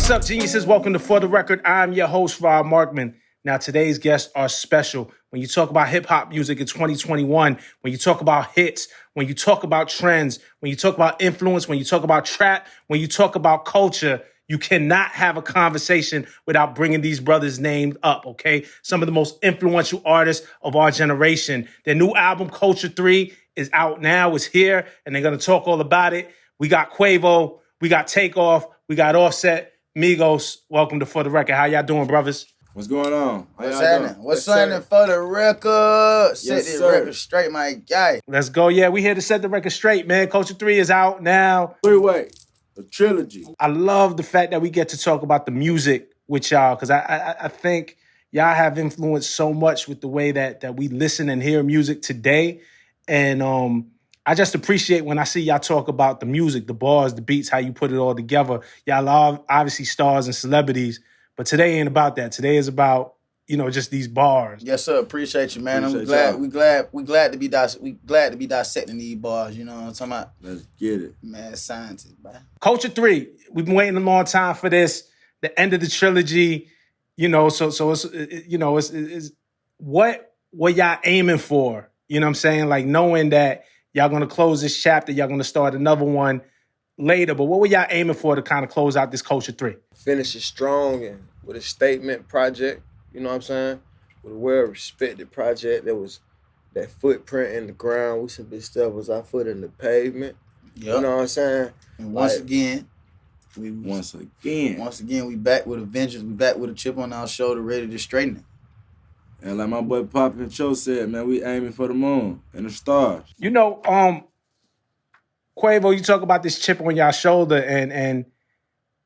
What's up, geniuses? Welcome to For the Record. I'm your host, Rob Markman. Now, today's guests are special. When you talk about hip-hop music in 2021, when you talk about hits, when you talk about trends, when you talk about influence, when you talk about trap, when you talk about culture, you cannot have a conversation without bringing these brothers' names up, okay? Some of the most influential artists of our generation. Their new album, Culture 3, is out now, is here, and they're going to talk all about it. We got Quavo, we got Takeoff, we got Offset, Migos. Welcome to For the Record. How y'all doing, brothers? What's going on? What's happening? What's happening For the Record? Set the record straight, my guy. Let's go. Yeah, we here to set the record straight, man. Culture 3 is out now. Three-way, a trilogy. I love the fact that we get to talk about the music with y'all, because I think y'all have influenced so much with the way that we listen and hear music today. And I just appreciate when I see y'all talk about the music, the bars, the beats, how you put it all together. Y'all are obviously stars and celebrities, but today ain't about that. Today is about, just these bars. Yes, sir. Appreciate you, man. We glad to be dissecting these bars. You know what I'm talking about? Let's get it, man. Scientists, man. Culture 3. We've been waiting a long time for this. The end of the trilogy. So it's what y'all aiming for? You know what I'm saying? Like knowing that y'all gonna close this chapter, y'all gonna start another one later. But what were y'all aiming for to kind of close out this Culture 3? Finish it strong and with a statement project, you know what I'm saying? With a well-respected project that was that footprint in the ground. We some big stuff was our foot in the pavement. Yep. You know what I'm saying? And once again, we back with a vengeance. We back with a chip on our shoulder, ready to straighten it. And like my boy Pop and Cho said, man, we aiming for the moon and the stars. Quavo, you talk about this chip on your shoulder, and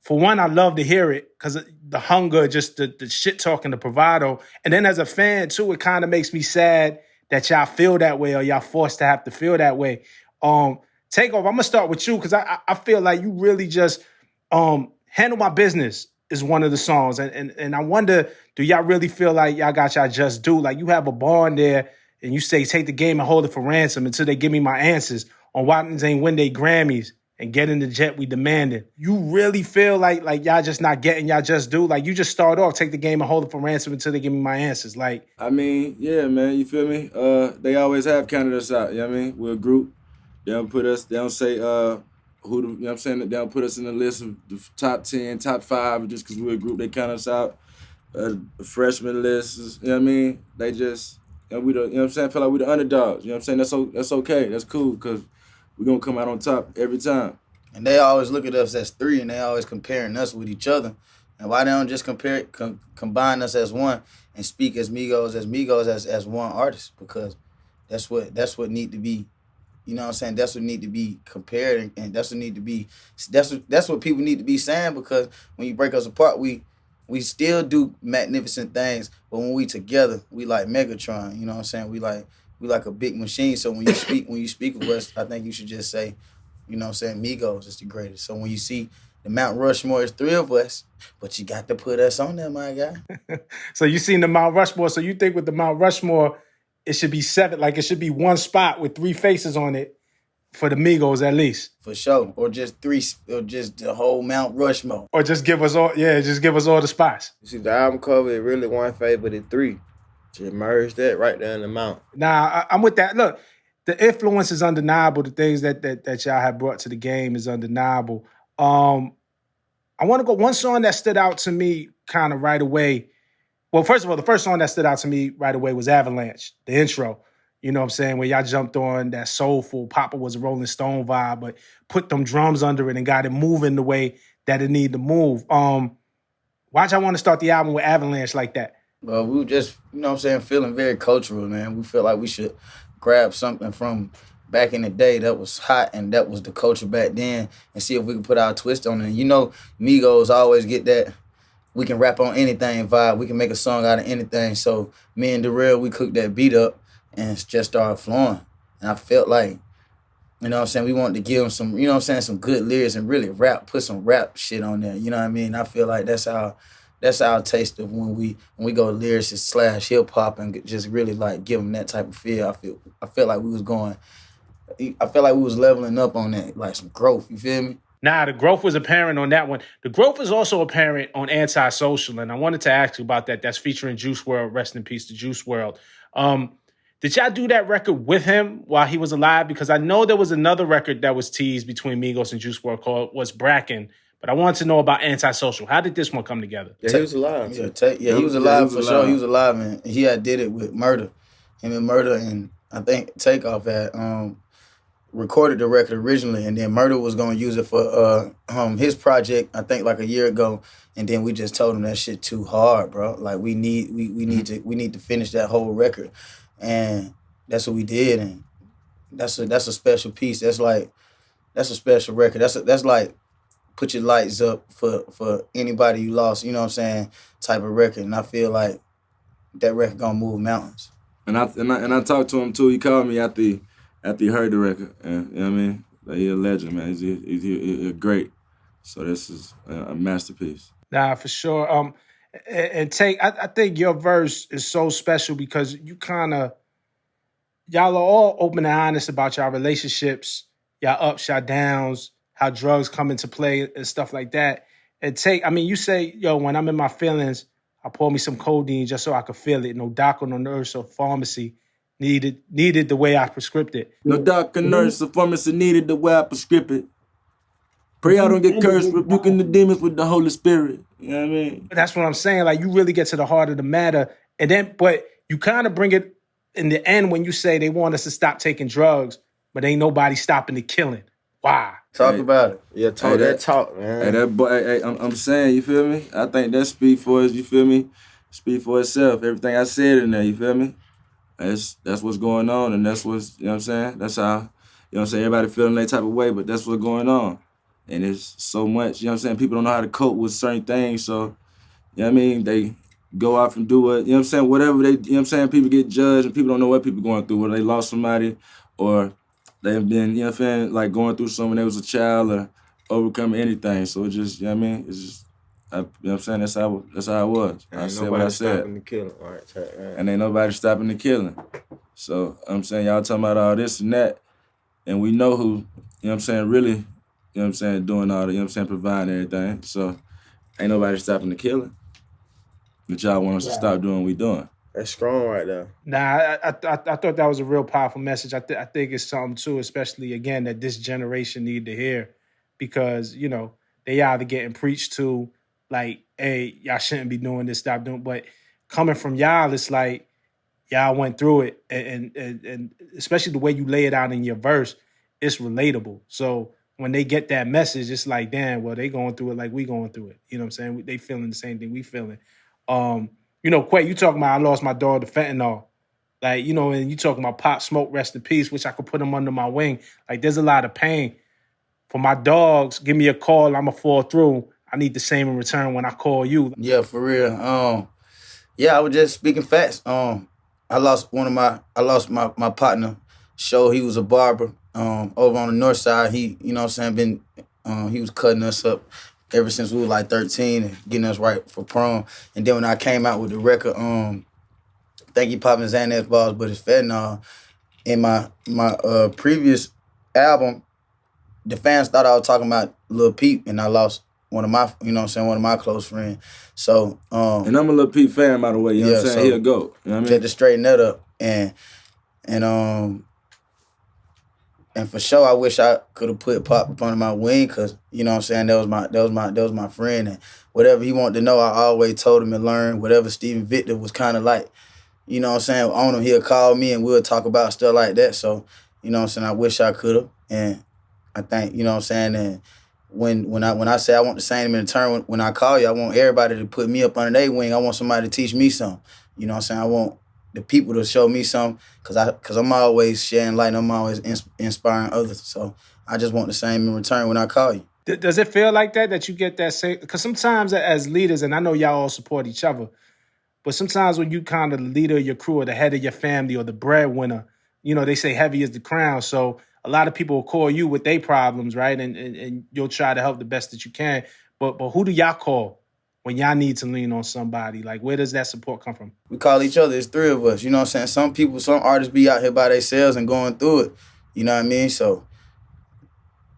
for one, I love to hear it because the hunger, just the shit talking, the bravado. And then as a fan, too, it kind of makes me sad that y'all feel that way or y'all forced to have to feel that way. Takeoff, I'm going to start with you because I feel like you really just Handle My Business is one of the songs. And I wonder, do y'all really feel like y'all got y'all just due? Like you have a bar in there and you say, take the game and hold it for ransom until they give me my answers on why ain't win they Grammys and get in the jet we demanded. You really feel like y'all just not getting y'all just due? Like you just start off, take the game and hold it for ransom until they give me my answers. Like, I mean, yeah, man, you feel me? They always have counted us out, you know what I mean? We're a group. They don't say who the, you know what I'm saying? They don't put us in the list of the top 10, top 5 just because we're a group. They count us out. The freshman list, you know what I mean? They just, we the, you know what I'm saying? I feel like we the underdogs. You know what I'm saying? That's okay. That's cool because we're going to come out on top every time. And they always look at us as 3 and they always comparing us with each other. And why they don't just combine us as one and speak as Migos as one artist? Because that's what need to be. You know what I'm saying? That's what need to be compared, and that's what people need to be saying, because when you break us apart, we still do magnificent things, but when we together, we like Megatron. You know what I'm saying? We like a big machine. So when you speak of us, I think you should just say, you know what I'm saying, Migos is the greatest. So when you see the Mount Rushmore is 3 of us, but you got to put us on there, my guy. So you seen the Mount Rushmore. So you think with the Mount Rushmore, it should be 7, like it should be one spot with 3 faces on it for the Migos at least. For sure. Or just 3, or just the whole Mount Rushmore. Or just give us all the spots. You see, the album cover, it really one face, but it 3. Just merge that right there in the mount. Nah, I'm with that. Look, the influence is undeniable. The things that y'all have brought to the game is undeniable. I want to go, one song that stood out to me kind of right away. Well, first of all, the first song that stood out to me right away was Avalanche, the intro. You know what I'm saying? Where y'all jumped on that soulful, Papa was a Rolling Stone vibe, but put them drums under it and got it moving the way that it needed to move. Why'd y'all want to start the album with Avalanche like that? Well, we were just, you know what I'm saying, feeling very cultural, man. We feel like we should grab something from back in the day that was hot and that was the culture back then and see if we can put our twist on it. And you know, Migos always get that we can rap on anything vibe. We can make a song out of anything. So me and Darrell, we cooked that beat up and it just started flowing. And I felt like, you know what I'm saying, we wanted to give them some, you know what I'm saying, some good lyrics and really put some rap shit on there. You know what I mean? I feel like that's our taste of when we go lyricist / hip hop and just really like give them that type of feel. I feel like we was leveling up on that, like some growth. You feel me? Nah, the growth was apparent on that one. The growth is also apparent on Antisocial, and I wanted to ask you about that. That's featuring Juice World. Rest in peace to Juice World. Did y'all do that record with him while he was alive? Because I know there was another record that was teased between Migos and Juice WRLD called Was Bracken, but I wanted to know about Antisocial. How did this one come together? Yeah, he was alive. He was alive for sure. He was alive, man. He had did it with Murder. Him and Murder, and I think Takeoff had recorded the record originally, and then Murder was gonna use it for his project, I think like a year ago, and then we just told him that shit too hard, bro. Like we need to finish that whole record. And that's what we did, and that's a special piece. That's a special record. That's like put your lights up for anybody you lost, you know what I'm saying, type of record. And I feel like that record gonna move mountains. And I talked to him too. He called me after he heard the record. And, you know what I mean? Like, he's a legend, man. He's great. So this is a masterpiece. Nah, for sure. And I think your verse is so special because y'all are all open and honest about y'all relationships, y'all ups, y'all downs, how drugs come into play and stuff like that. And you say, yo, when I'm in my feelings, I pour me some codeine just so I could feel it. No doctor, no nurse or pharmacy needed the way I prescribed it. No doctor, nurse or pharmacy needed the way I prescribed it. Pray I don't get cursed, rebuking the demons with the Holy Spirit. You know what I mean? That's what I'm saying. Like, you really get to the heart of the matter. And then, but you kind of bring it in the end when you say they want us to stop taking drugs, but ain't nobody stopping the killing. Why? Talk about it. Yeah, talk, man. I'm saying, you feel me? I think that speak for us, you feel me? Speak for itself. Everything I said in there, you feel me? That's what's going on, and that's what's, you know what I'm saying? That's how, you know what I'm saying, everybody feeling that type of way, but that's what's going on. And it's so much, you know what I'm saying? People don't know how to cope with certain things, so, you know what I mean? They go off and do it, you know what I'm saying? Whatever they, you know what I'm saying? People get judged, and people don't know what people going through, whether they lost somebody or they've been, you know what I'm saying, like going through something when they was a child or overcoming anything. So it just, you know what I mean? It's just, you know what I'm saying? That's how it was. I said what I said. Stopping the killing. All right. And ain't nobody stopping the killing. So I'm saying, y'all talking about all this and that, and we know who, you know what I'm saying, really, you know what I'm saying, doing all the, you know what I'm saying, providing everything. So ain't nobody stopping the killing. But y'all want us to stop doing what we doing. That's strong right there. Nah, I thought that was a real powerful message. I think it's something too, especially again that this generation need to hear, because you know they either getting preached to like, hey, y'all shouldn't be doing this, stop doing. But coming from y'all, it's like y'all went through it, and especially the way you lay it out in your verse, it's relatable. So when they get that message, it's like, damn, well they going through it like we going through it. You know what I'm saying? They feeling the same thing we feeling. You know, Quay, you talking about I lost my dog to fentanyl. Like, you know, and you talking about Pop Smoke, rest in peace, which I could put him under my wing. Like, there's a lot of pain. For my dogs, give me a call, I'ma fall through. I need the same in return when I call you. Yeah, for real. I was just speaking facts. I lost my partner. Show he was a barber. Over on the north side, he, you know what I'm saying, he was cutting us up ever since we were like 13 and getting us right for prom. And then when I came out with the record, think he popping Xanax balls, but it's fentanyl. In my previous album, the fans thought I was talking about Lil Peep, and I lost one of my, you know what I'm saying, one of my close friends. So and I'm a Lil Peep fan, by the way, you know what I'm saying? So he'll go. You know what I mean? Just to straighten that up. And for sure, I wish I could have put Pop up under my wing, because, you know what I'm saying, that was my friend. And whatever he wanted to know, I always told him and learned. Whatever Steven Victor was kind of like, you know what I'm saying, on him, he'll call me and we'll talk about stuff like that. So, you know what I'm saying, I wish I could have. And I think, you know what I'm saying, and when I say I want the same in return, when I call you, I want everybody to put me up under their wing. I want somebody to teach me something. You know what I'm saying? I want the people to show me something, because I'm always sharing light and I'm always inspiring others. So I just want the same in return when I call you. Does it feel like that you get that same? Because sometimes as leaders, and I know y'all all support each other, but sometimes when you kind of the leader of your crew or the head of your family or the breadwinner, you know, they say heavy is the crown. So a lot of people will call you with their problems, right? And you'll try to help the best that you can. But who do y'all call when y'all need to lean on somebody? Like, where does that support come from? We call each other. It's three of us. You know what I'm saying? Some artists be out here by themselves and going through it. You know what I mean? So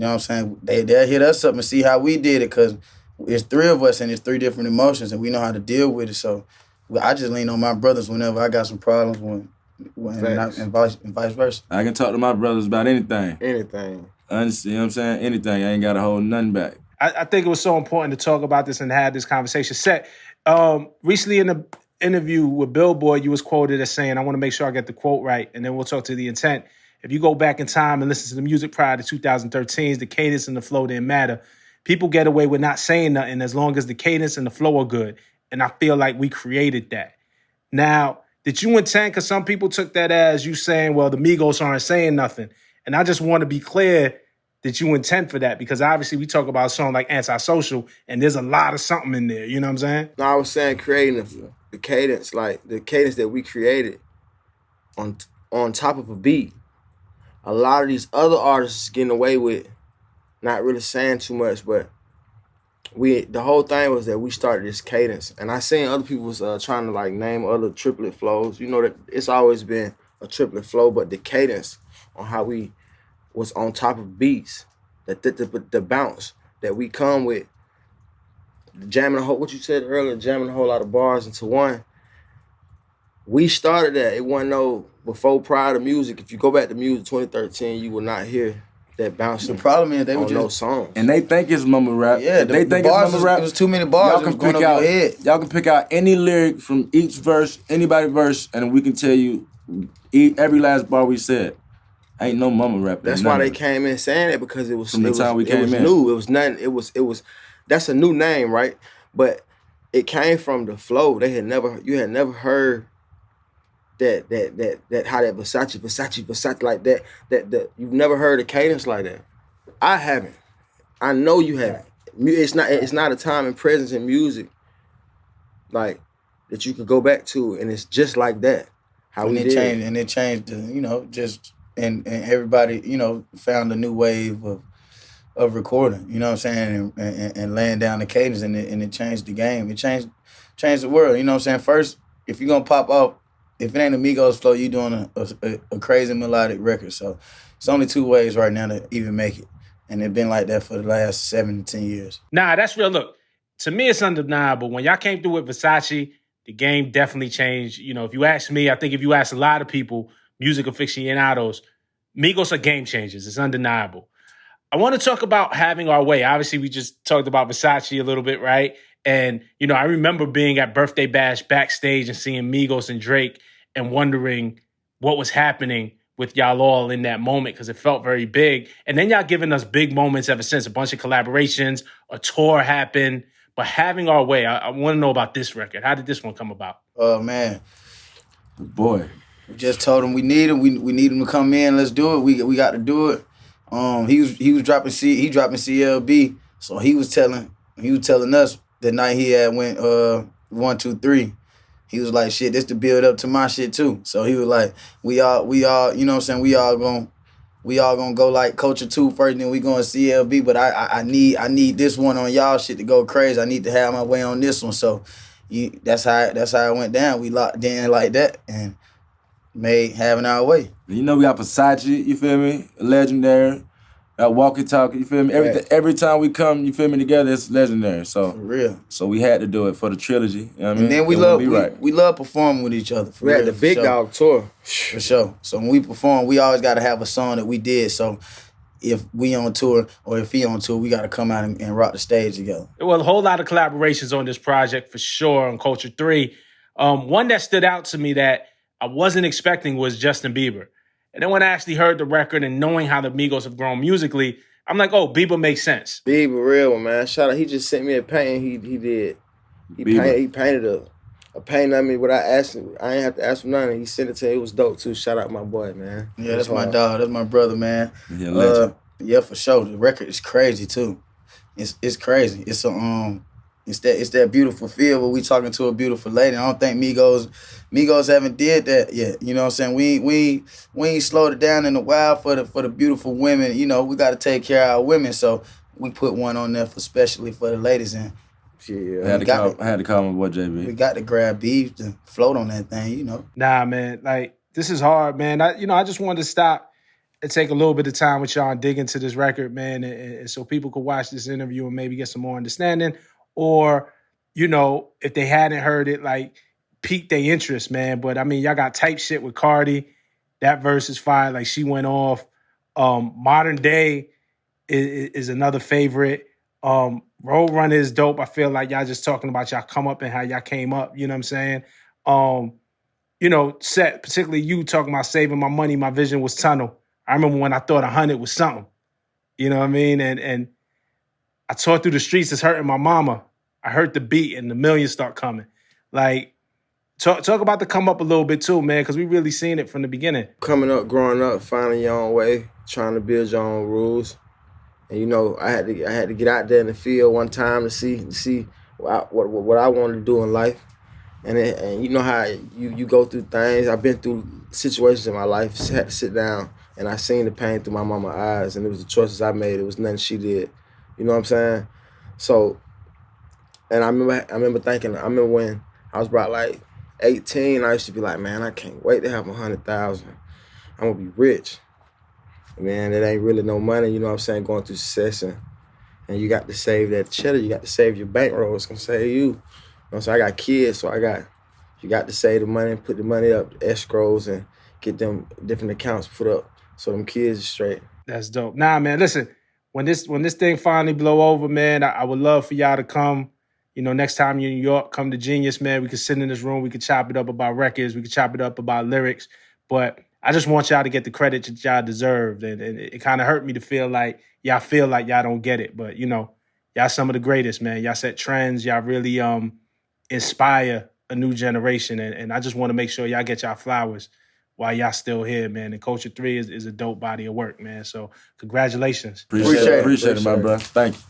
know what I'm saying? They'll hit us up and see how we did it, because it's 3 of us and it's 3 different emotions, and we know how to deal with it. So I just lean on my brothers whenever I got some problems, and vice versa. I can talk to my brothers about anything. Anything. You know what I'm saying? Anything. I ain't got to hold nothing back. I think it was so important to talk about this and have this conversation. Set, recently in the interview with Billboard, you was quoted as saying, I want to make sure I get the quote right, and then we'll talk to the intent. If you go back in time and listen to the music prior to 2013's, the cadence and the flow didn't matter. People get away with not saying nothing as long as the cadence and the flow are good. And I feel like we created that. Now, did you intend, because some people took that as you saying, well, the Migos aren't saying nothing. And I just want to be clear that you intend for that, because obviously we talk about a song like Antisocial and there's a lot of something in there. You know what I'm saying? No, I was saying creating the cadence, like the cadence that we created on top of a beat. A lot of these other artists getting away with not really saying too much, but the whole thing was that we started this cadence. And I seen other people was trying to like name other triplet flows. You know that it's always been a triplet flow, but the cadence on how we was on top of beats, the bounce that we come with, jamming what you said earlier, jamming a whole lot of bars into one. We started that. It wasn't prior to music. If you go back to music 2013, you will not hear that bouncing. The problem is they were on just those songs. And they think it's mumble rap. Yeah, they think bars it's mumble rap. It was too many bars. Y'all can pick out. Y'all can pick out any lyric from each verse, anybody's verse, and we can tell you every last bar we said. Ain't no mumble rap. That's why they came in saying it, because it was from the time we came in. New. It was nothing. It was. That's a new name, right? But it came from the flow. You had never heard that how that Versace like that you've never heard a cadence like that. I haven't. I know you haven't. It's not a time and presence in music like that you could go back to, and it's just like that. It changed, and everybody, found a new wave of recording, you know what I'm saying, and laying down the cadence, and it changed the game. It changed the world, you know what I'm saying. First, if you're gonna pop off, if it ain't a Migos flow, you doing a crazy melodic record. So it's only 2 ways right now to even make it. And it's been like that for the last 7 to 10 years. Nah, that's real. Look, to me, it's undeniable. When y'all came through with Versace, the game definitely changed. You know, if you ask me, I think if you ask a lot of people, music aficionados, Migos are game changers. It's undeniable. I want to talk about having our way. Obviously, we just talked about Versace a little bit, right? And, I remember being at Birthday Bash backstage and seeing Migos and Drake and wondering what was happening with y'all all in that moment, because it felt very big. And then y'all giving us big moments ever since, a bunch of collaborations, a tour happened. But having our way, I want to know about this record. How did this one come about? Oh, man. Boy. We just told him we need him. We need him to come in. Let's do it. We got to do it. He was dropping CLB. So he was telling us the night he had went 1, 2, 3. He was like, shit, this to build up to my shit too. So he was like, we all, you know what I'm saying, we all gonna go like Culture 2 first, then we going CLB, but I need this one on y'all shit to go crazy. I need to have my way on this one. So that's how it went down. We locked in like that and made having our way. We got Versace, you feel me? Legendary. Got Walkie Talkie, you feel me? Every time we come, you feel me, together, it's legendary. So for real. So we had to do it for the trilogy. You know what I mean? And then we love performing with each other. We had the Big Dog tour. For sure. So when we perform, we always gotta have a song that we did. So if we on tour or if he on tour, we gotta come out and rock the stage together. Well, a whole lot of collaborations on this project for sure on Culture 3. One that stood out to me that I wasn't expecting was Justin Bieber. And then when I actually heard the record and knowing how the Migos have grown musically, I'm like, oh, Bieber makes sense. Bieber, real one, man. Shout out. He just sent me a painting he did. He painted a painting of me without asking. I ain't have to ask him nothing. He sent it to me. It was dope, too. Shout out my boy, man. Yeah, that's my dog. That's my brother, man. Yeah, legend. Yeah, for sure. The record is crazy, too. It's crazy. It's that beautiful feel where we talking to a beautiful lady. I don't think Migos haven't did that yet. You know what I'm saying? We ain't slowed it down in a while for the beautiful women. We got to take care of our women, so we put one on there especially for the ladies. And I had to call my boy JB. We got to grab beef to float on that thing. Nah, man, like this is hard, man. I just wanted to stop take a little bit of time with y'all and dig into this record, man, and so people could watch this interview and maybe get some more understanding, or, you know, if they hadn't heard it, like, pique their interest, man. But I mean, y'all got Type Shit with Cardi. That verse is fire. Like, she went off. Modern Day is another favorite. Road Runner is dope. I feel like y'all just talking about y'all come up and how y'all came up. You know what I'm saying? You know, Set, particularly you talking about saving my money, my vision was tunnel. I remember when I thought 100 was something. You know what I mean? And I tore through the streets, it's hurting my mama. I heard the beat and the millions start coming. Like, talk about the come up a little bit too, man, because we really seen it from the beginning. Coming up, growing up, finding your own way, trying to build your own rules. And, you know, I had to get out there in the field one time to see what I wanted to do in life. And you know how you go through things. I've been through situations in my life, had to sit down, and I seen the pain through my mama's eyes, and it was the choices I made. It was nothing she did. You know what I'm saying? So, and I remember when I was about like 18, I used to be like, man, I can't wait to have 100,000. I'm gonna be rich. Man, it ain't really no money, you know what I'm saying, going through success, and you got to save that cheddar, you got to save your bankroll, it's gonna save you. You know, so I got kids, so you got to save the money and put the money up, escrows, and get them different accounts put up so them kids are straight. That's dope. Nah, man, listen, when this thing finally blow over, man, I would love for y'all to come. You know, next time you're in New York, come to Genius, man. We could sit in this room, we could chop it up about records, we could chop it up about lyrics, but I just want y'all to get the credit that y'all deserved, and it kind of hurt me to feel like y'all don't get it, but, you know, y'all some of the greatest, man. Y'all set trends, y'all really inspire a new generation, and I just want to make sure y'all get y'all flowers while y'all still here, man. And Culture 3 is a dope body of work, man. So congratulations. Appreciate it, my brother. Thank you.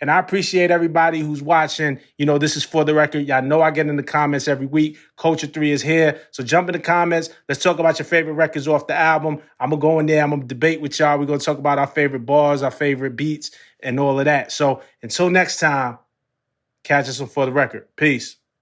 And I appreciate everybody who's watching. You know, this is For the Record. Y'all know I get in the comments every week. Culture 3 is here. So jump in the comments. Let's talk about your favorite records off the album. I'm going to go in there. I'm going to debate with y'all. We're going to talk about our favorite bars, our favorite beats, and all of that. So until next time, catch us on For the Record. Peace.